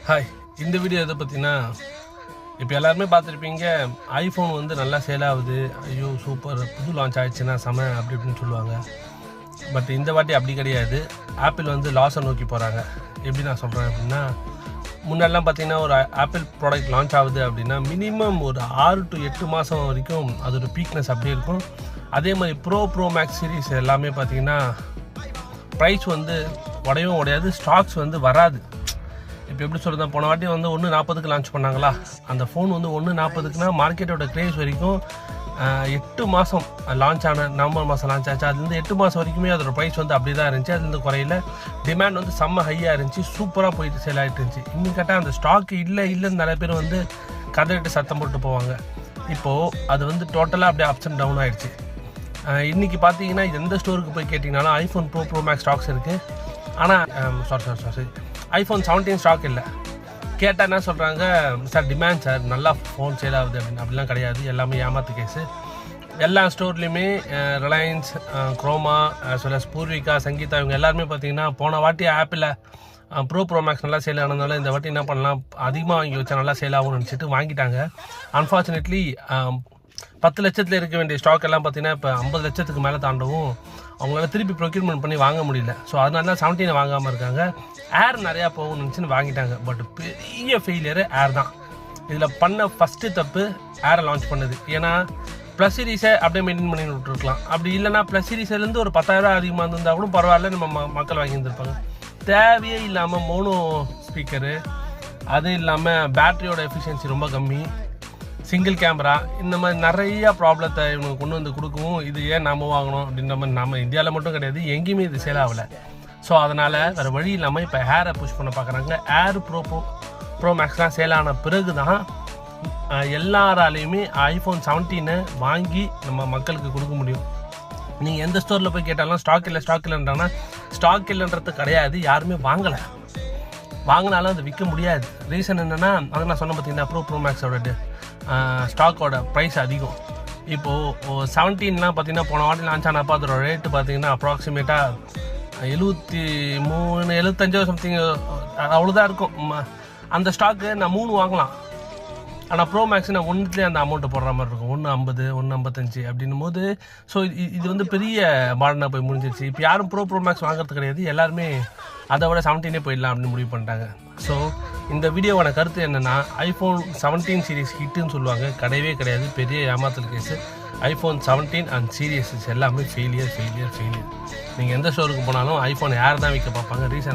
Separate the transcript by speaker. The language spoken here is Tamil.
Speaker 1: ஹாய், இந்த வீடியோ எதை பற்றினா, இப்போ எல்லாருமே பார்த்துருப்பீங்க, ஐஃபோன் வந்து நல்லா சேல் ஆகுது, ஐயோ சூப்பர் புது லான்ச் ஆகிடுச்சுன்னா செம அப்படி இப்படின்னு சொல்லுவாங்க. பட் இந்த வாட்டி அப்படி கிடையாது. ஆப்பிள் வந்து லாஸை நோக்கி போகிறாங்க. எப்படி நான் சொல்கிறேன் அப்படின்னா, முன்னாடிலாம் பார்த்தீங்கன்னா ஒரு ஆப்பிள் ப்ராடக்ட் லான்ச் ஆகுது அப்படின்னா மினிமம் ஒரு 6 to 8 மாதம் வரைக்கும் அதோட பீக்னஸ் அப்படியே இருக்கும். அதே மாதிரி ப்ரோ மேக்ஸ் சீரிஸ் எல்லாமே பார்த்தீங்கன்னா ப்ரைஸ் வந்து உடையவும் உடையாது, ஸ்டாக்ஸ் வந்து வராது. இப்போ எப்படி சொல்கிறது, போன வாட்டி வந்து 140க்கு லான்ச் பண்ணாங்களா, அந்த ஃபோன் வந்து 140க்குனா மார்க்கெட்டோட க்ரேஸ் வரைக்கும் 8 மாதம் லான்ச் ஆன நவம்பர் மாதம் லான்ச் ஆச்சு. அதுலேருந்து 8 மாதம் வரைக்குமே அதோட ப்ரைஸ் வந்து அப்படி தான் இருந்துச்சு. அதுலேருந்து குறையில டிமாண்ட் வந்து செம்ம ஹையாக இருந்துச்சு, சூப்பராக போயிட்டு சேல் ஆகிட்டு இருந்துச்சு. இன்னும் கேட்டால் அந்த ஸ்டாக் இல்லைன்னு நிறைய பேர் வந்து கதறிட்டு சத்தம் போட்டு போவாங்க. இப்போது அது வந்து டோட்டலாக அப்படியே அப்ஸ் அண்ட் டவுன் ஆகிடுச்சு. இன்றைக்கி பார்த்தீங்கன்னா எந்த ஸ்டோருக்கு போய் கேட்டிங்கனாலும் ஐஃபோன் ப்ரோ மேக்ஸ் ஸ்டாக்ஸ் இருக்குது. ஆனால் சாரி ஐஃபோன் 17 ஸ்டாக் இல்லை. கேட்டால் என்ன சொல்கிறாங்க, சார் டிமாண்ட் சார் நல்லா ஃபோன் சேல் ஆகுது அப்படிலாம் கிடையாது. எல்லாமே ஏமாத்து கேஸு. எல்லா ஸ்டோர்லேயுமே ரிலையன்ஸ், குரோமா, பூர்விகா, சங்கீதா இவங்க எல்லாருமே பார்த்தீங்கன்னா போன வாட்டி ஆப்பிளில் ப்ரோ மேக்ஸ் நல்லா சேல் ஆனதுனால இந்த வாட்டி என்ன பண்ணலாம், அதிகமாக வாங்கி வச்சா நல்லா சேல் ஆகும்னு நினச்சிட்டு வாங்கிட்டாங்க. அன்ஃபார்ச்சுனேட்லி 10 லட்சத்தில் இருக்க வேண்டிய ஸ்டாக் எல்லாம் பார்த்தீங்கன்னா இப்போ 50 லட்சத்துக்கு மேலே தாண்டவும் அவங்களால திருப்பி ப்ரொக்யூர்மெண்ட் பண்ணி வாங்க முடியல. ஸோ அதனால தான் 17 வாங்காமல் இருக்காங்க. ஏர் நிறையா போகணும்னு நினச்சின்னு வாங்கிட்டாங்க. பட் பெரிய ஃபெயிலியரு ஏர் தான். இதில் பண்ண ஃபஸ்ட்டு தப்பு ஏரை லான்ச் பண்ணுது. ஏன்னா ப்ளஸ் சீரிஸை அப்படியே மெயின்டைன் பண்ணி விட்டுருக்கலாம். அப்படி இல்லைனா ப்ளஸ் சீரிஸ்லேருந்து ஒரு 10,000 அதிகமாக இருந்தால் கூட பரவாயில்ல, நம்ம மக்கள் வாங்கியிருந்துருப்பாங்க. தேவையே இல்லாமல் மோனோ ஸ்பீக்கரு, அதுவும் இல்லாமல் பேட்டரியோட எஃபிஷியன்சி ரொம்ப கம்மி, சிங்கிள் கேமரா, இந்த மாதிரி நிறையா ப்ராப்ளத்தை இவங்க கொண்டு வந்து கொடுக்கவும் இது ஏன் நாம் வாங்கணும் அப்படின்ற மாதிரி நம்ம இந்தியாவில் மட்டும் கிடையாது, எங்கேயுமே இது சேல் ஆகலை. ஸோ அதனால் வேறு வழி இல்லாமல் இப்போ ஏரை புஷ் பண்ண பார்க்குறாங்க. ஏர் ப்ரோ மேக்ஸ்லாம் சேல் ஆன பிறகு தான் எல்லாராலையுமே ஐஃபோன் 17 வாங்கி நம்ம மக்களுக்கு கொடுக்க முடியும். நீங்கள் எந்த ஸ்டோரில் போய் கேட்டாலும் ஸ்டாக் இல்லைன்றாங்கன்னா ஸ்டாக் இல்லைன்றது கிடையாது, யாருமே வாங்கலை. வாங்கினாலும் அது விற்க முடியாது. ரீசன் என்னென்னா, அதை நான் சொன்ன பார்த்தீங்கன்னா ப்ரோ மேக்ஸோட ஸ்டாக்கோட ப்ரைஸ் அதிகம். இப்போது 17லாம் பார்த்தீங்கன்னா போன வாட்டி லான்ச் ஆனப்போ அதோட ரேட்டு பார்த்தீங்கன்னா அப்ராக்சிமேட்டாக 73-75 சம்திங் அவ்வளோதான் இருக்கும். அந்த ஸ்டாக்கு நான் 3 வாங்கலாம். ஆனால் ப்ரோ மேக்ஸ் நான் ஒன்றுத்துலேயே அந்த அமௌண்ட்டை போடுற மாதிரி இருக்கும். 150, 155 அப்படின்னும் போது ஸோ இது வந்து பெரிய மாடனாக போய் முடிஞ்சிருச்சு. இப்போ யாரும் ப்ரோ மேக்ஸ் வாங்குறது கிடையாது, எல்லாருமே அதை விட 17 போயிடலாம் அப்படின்னு முடிவு பண்ணிட்டாங்க. ஸோ இந்த வீடியோவோட கருத்து என்னென்னா, ஐஃபோன் 17 சீரிஸ் ஹிட்டுன்னு சொல்லுவாங்க, கிடையவே கிடையாது, பெரிய ஏமாத்தல் கேஸு. ஐஃபோன் 17 அண்ட் சீரியஸ் எல்லாமே ஃபெயிலியர். நீங்கள் எந்த ஸ்டோருக்கு போனாலும் ஐஃபோன் ஏர் தான் விற்க பார்ப்பாங்க. ரீசன்